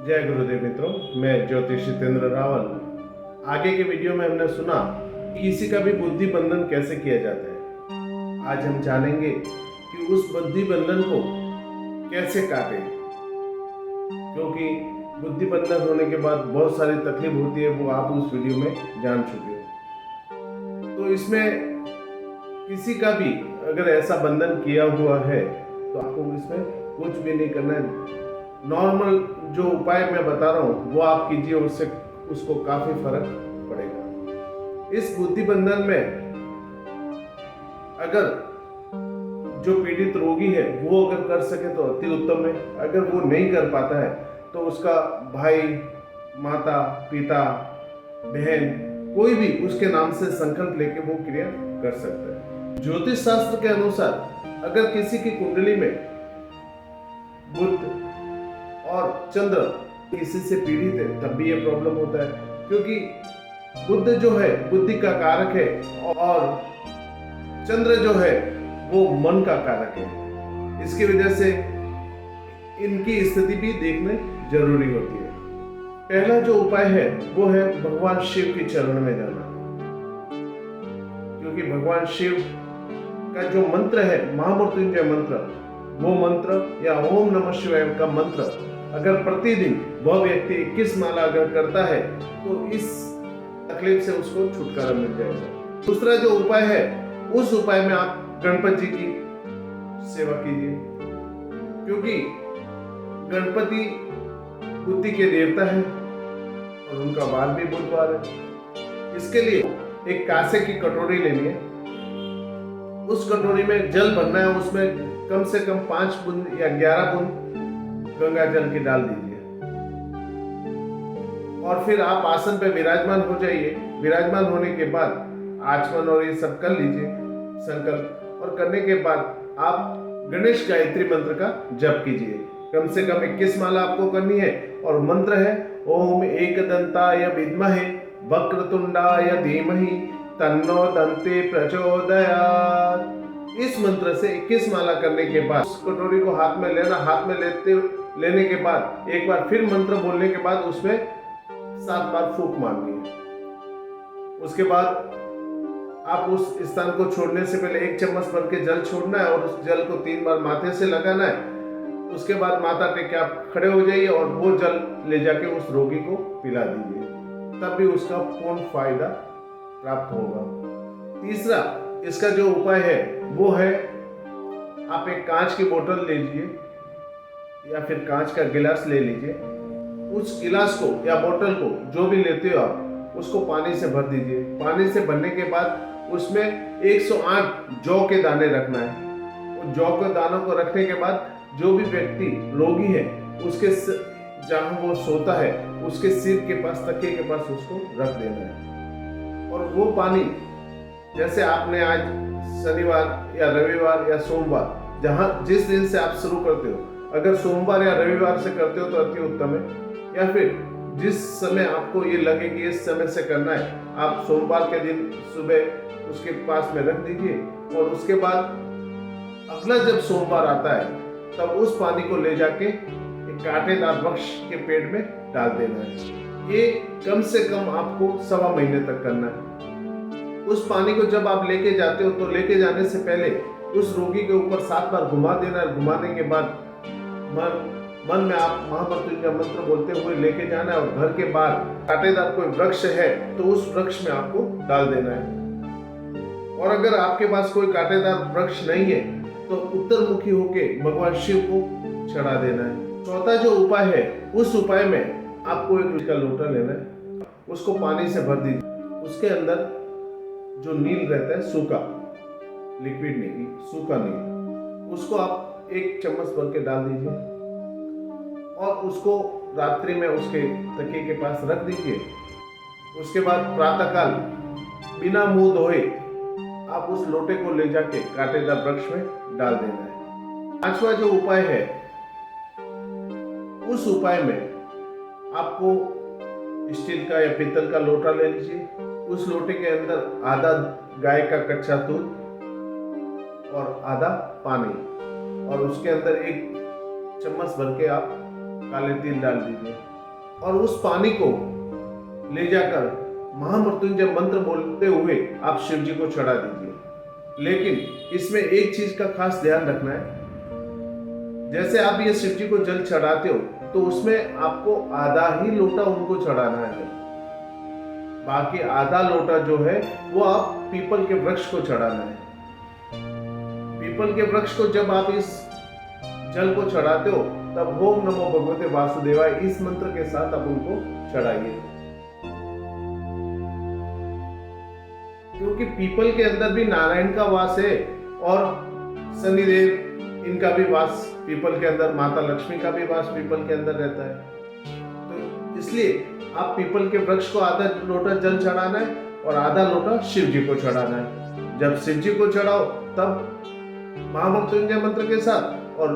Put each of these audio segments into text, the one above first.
जय गुरुदेव मित्रों, मैं ज्योतिष जितेंद्र रावल। आगे के वीडियो में हमने सुना कि किसी का भी बुद्धि बंधन कैसे किया जाता है। आज हम जानेंगे कि उस बुद्धि बंधन को कैसे काटें, क्योंकि बुद्धि बंधन होने के बाद बहुत सारी तकलीफ होती है, वो आप उस वीडियो में जान चुके हो। तो इसमें किसी का भी अगर ऐसा बंधन किया हुआ है तो आपको इसमें कुछ भी नहीं करना है। नॉर्मल जो उपाय मैं बता रहा हूँ वो आप कीजिए, उससे उसको काफी फर्क पड़ेगा। इस बुद्धि बंधन में अगर जो पीड़ित रोगी है वो अगर कर सके तो अति उत्तम है। अगर वो नहीं कर पाता है तो उसका भाई, माता, पिता, बहन, कोई भी उसके नाम से संकल्प लेके वो क्रिया कर सकता है। ज्योतिष शास्त्र के अनुसार अगर किसी की कुंडली में बुध और चंद्र किसी से पीड़ित है तब भी ये प्रॉब्लम होता है, क्योंकि बुध जो है बुद्धि का कारक है और चंद्र जो है वो मन का कारक है। इसकी वजह से इनकी स्थिति भी देखने जरूरी होती है। पहला जो उपाय है वो है भगवान शिव के चरण में जाना, क्योंकि भगवान शिव का जो मंत्र है महामृत्युंजय मंत्र, वो मंत्र या ओम नमः शिवाय का मंत्र अगर प्रतिदिन वह व्यक्ति 21 माला अगर करता है तो इस तकलीफ से उसको छुटकारा मिल जाएगा। दूसरा जो उपाय है उस उपाय में आप गणपति जी की सेवा कीजिए, क्योंकि गणपति बुद्धि के देवता है और उनका वार भी बुधवार है। इसके लिए एक कांसे की कटोरी लेनी है, उस कटोरी में जल भरना है, उसमें कम से कम 5 बूंद या 11 बूंद गंगा जल की डाल दीजिए और फिर आप आसन पे विराजमान हो जाइए। विराजमान होने के बाद आचमन और ये सब कर लीजिए संकल्प, और करने के बाद आप गणेश गायत्री मंत्र का जप कीजिए। कम से कम 21 माला आपको करनी है और मंत्र है ओम एकदंताय विद्महे वक्रतुंडाय धीमहि तन्नो दंते प्रचोदयात्। इस मंत्र से 21 माला करने के बाद उस कटोरी को हाथ में लेना, हाथ में लेने के बाद एक बार फिर मंत्र बोलने के बाद उसमें 7 बार फूंक मारनी है। उसके बाद आप उस स्थान को छोड़ने से पहले 1 चम्मच भर के जल छोड़ना है और उस जल को 3 बार माथे से लगाना है। उसके बाद माथा टेक के आप खड़े हो जाइए और वो जल ले जाके उस रोगी को पिला दीजिए, तब भी उसका पूर्ण फायदा प्राप्त होगा। तीसरा इसका जो उपाय है वो है आप एक कांच की बोतल ले लीजिए या फिर कांच का गिलास ले लीजिए। उस गिलास को या बोतल को जो भी लेते हो आप उसको पानी से भर दीजिए। पानी से भरने के बाद उसमें 108 जौ के दाने रखना है। उन जौ के दानों को रखने के बाद जो भी व्यक्ति रोगी है उसके जहां वो सोता है उसके सिर के पास, तकिए के पास उसको रख देना है। और वो पानी जैसे आपने आज शनिवार या रविवार या सोमवार, जहां जिस दिन से आप शुरू करते हो, अगर सोमवार या रविवार से करते हो तो अति उत्तम है, या फिर जिस समय आपको ये लगे कि इस समय से करना है आप सोमवार के दिन सुबह उसके पास में रख दीजिए और उसके बाद अगला जब सोमवार आता है तब उस पानी को ले जाके एक कांटेदार वृक्ष के पेड़ में डाल देना है। ये कम से कम आपको 1.25 महीने तक करना है। उस पानी को जब आप लेके जाते हो तो लेके जाने से पहले उस रोगी के ऊपर 7 बार घुमा देना है। घुमाने के बाद मन में आप महामृत्युंजय मंत्र बोलते हुए लेके जाना है और घर के बाहर कांटेदार कोई वृक्ष है तो उस वृक्ष में आपको डाल देना है। और अगर आपके पास कोई कांटेदार वृक्ष नहीं है तो उत्तर मुखी होके भगवान शिव को चढ़ा देना है। चौथा जो उपाय है उस उपाय में आपको एक का लोटा लेना है, उसको पानी से भर दीजिए। उसके अंदर जो नील रहता है, सूखा, लिक्विड नहीं, सूखा नील, उसको आप 1 चम्मच भर के डाल दीजिए और उसको रात्रि में उसके तकिए के पास रख दीजिए। उसके बाद प्रातःकाल बिना मुंह धोए आप उस लोटे को ले जाके कांटेदार वृक्ष में डाल देना है। 5वां जो उपाय है उस उपाय में आपको स्टील का या पीतल का लोटा ले लीजिए। उस लोटे के अंदर आधा गाय का कच्चा दूध और आधा पानी और उसके अंदर 1 चम्मच भर के आप काले तिल डाल दीजिए। और उस पानी को ले जाकर महामृत्युंजय मंत्र बोलते हुए आप शिव जी को चढ़ा दीजिए। लेकिन इसमें एक चीज का खास ध्यान रखना है, जैसे आप ये शिव जी को जल चढ़ाते हो तो उसमें आपको आधा ही लोटा उनको चढ़ाना है, बाकी आधा लोटा जो है वो आप पीपल के वृक्ष को चढ़ाना है। पीपल के वृक्ष को जब आप इस जल को चढ़ाते हो तब ओम नमो भगवते वासुदेवाय इस मंत्र के साथ आप उनको चढ़ाइए, क्योंकि पीपल के अंदर भी नारायण का वास है और शनिदेव इनका भी वास पीपल के अंदर, माता लक्ष्मी का भी वास पीपल के अंदर रहता है। तो इसलिए आप पीपल के वृक्ष को आधा लोटा जल चढ़ाना है और आधा लोटा शिव जी को चढ़ाना है। जब शिव जी को चढ़ाओ तब महामृत्युंजय मंत्र के साथ, और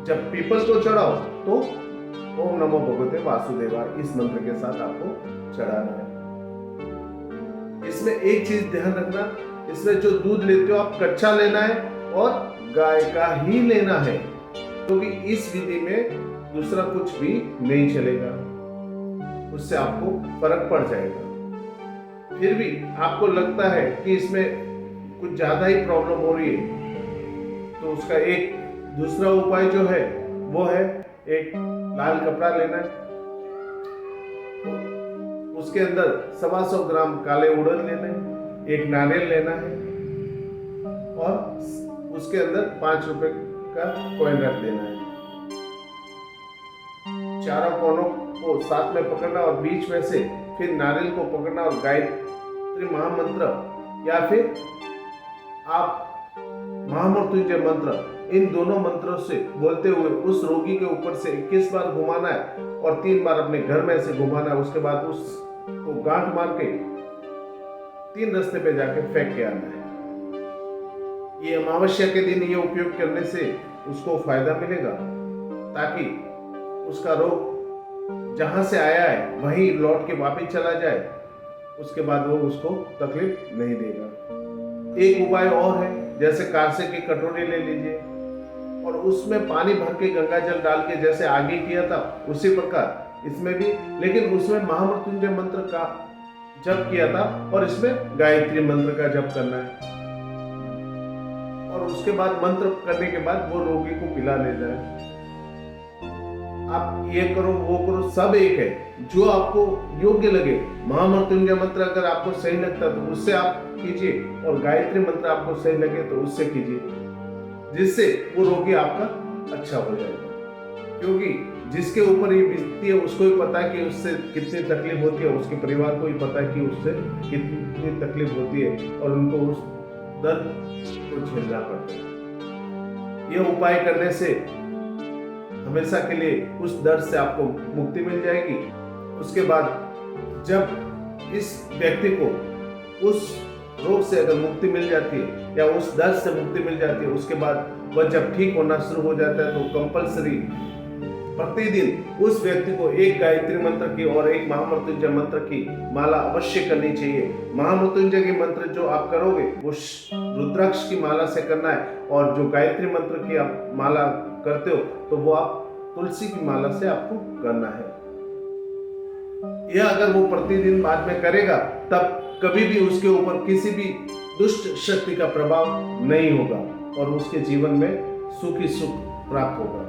जब पीपल को चढ़ाओ तो ओम नमो भगवते वासुदेवाय इस मंत्र के साथ आपको चढ़ाना है। इसमें एक चीज ध्यान रखना, इसमें जो दूध लेते हो आप कच्चा लेना है और गाय का ही लेना है, क्योंकि इस विधि में दूसरा कुछ भी नहीं चलेगा, उससे आपको फर्क पड़ जाएगा। फिर भी आपको लगता है कि इसमें कुछ ज्यादा ही प्रॉब्लम हो रही है, तो उसका एक दूसरा उपाय जो है वो है एक लाल कपड़ा लेना है, उसके अंदर 125 ग्राम काले उड़द लेना है, एक नारियल लेना है और उसके अंदर 5 रुपए का कॉइन रख देना है। चारों कोनों को साथ में पकड़ना और बीच में से फिर नारियल को पकड़ना और गायत्री महामंत्र या फिर आप महामृत्युंजय मंत्र, इन दोनों मंत्रों से बोलते हुए उस रोगी के ऊपर से 21 बार घुमाना है और 3 बार अपने घर में से घुमाना है। उसके बाद उसको गांठ मार के 3 रास्ते पे जाके फेंक के आना है। ये अमावस्या के दिन ये उपयोग करने से उसको फायदा मिलेगा, ताकि उसका रोग जहां से आया है वहीं लौट के वापस चला जाए, उसके बाद वो उसको तकलीफ नहीं देगा। एक उपाय और है, जैसे कांसे की कटोरी ले लीजिए और उसमें पानी भर के गंगा जल डाल के जैसे आगे किया था उसी प्रकार इसमें भी, लेकिन उसमें महामृत्युंजय मंत्र का जप किया था और इसमें गायत्री मंत्र का जप करना है। और उसके बाद मंत्र करने के बाद वो रोगी को पिला ले जाए। आप ये करो वो करो, सब एक है, जो आपको योग्य लगे। महामृत्युंजय मंत्र अगर आपको सही लगता तो उससे आप कीजिए और गायत्री मंत्र आपको सही लगे तो उससे कीजिए, जिससे वो रोगी आपका अच्छा हो जाएगा। क्योंकि जिसके ऊपर ये बीतती है उसको ही पता है कि उससे कितनी तकलीफ होती है, उसके परिवार को ही पता है कि उससे कितनी तकलीफ होती है और उनको उस दर्द को झेलना पड़ता है। ये उपाय करने से हमेशा के लिए उस दर्द से आपको मुक्ति मिल जाएगी। उसके बाद जब इस व्यक्ति को उस रोग से अगर मुक्ति मिल जाती है या उस दर्द से मुक्ति मिल जाती है, उसके बाद वह जब ठीक होना शुरू हो जाता है तो कंपल्सरी प्रतिदिन उस व्यक्ति को एक गायत्री मंत्र की और एक महामृत्युंजय मंत्र की माला अवश्य करनी चाहिए। महामृत्युंजय के मंत्र जो आप करोगे वो रुद्राक्ष की माला से करना है, और जो गायत्री मंत्र की आप माला करते हो तो वो आप तुलसी की माला से आपको करना है। यह अगर वो प्रतिदिन बाद में करेगा तब कभी भी उसके ऊपर किसी भी दुष्ट शक्ति का प्रभाव नहीं होगा और उसके जीवन में सुख ही सुख प्राप्त होगा।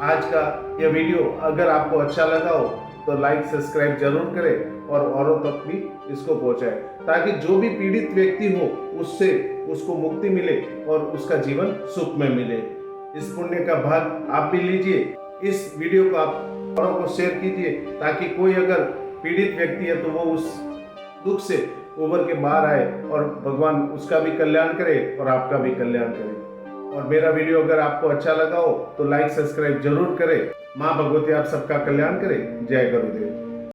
आज का यह वीडियो अगर आपको अच्छा लगा हो तो लाइक सब्सक्राइब जरूर करें और औरों तक भी इसको पहुंचाएं, ताकि जो भी पीड़ित व्यक्ति हो उससे उसको मुक्ति मिले और उसका जीवन सुख में मिले। इस पुण्य का भाग आप भी लीजिए। इस वीडियो को आप औरों को शेयर कीजिए, ताकि कोई अगर पीड़ित व्यक्ति है तो वो उस दुख से उभर के बाहर आए और भगवान उसका भी कल्याण करे और आपका भी कल्याण करे। और मेरा वीडियो अगर आपको अच्छा लगा हो तो लाइक सब्सक्राइब जरूर करें। माँ भगवती आप सबका कल्याण करे। जय गुरुदेव।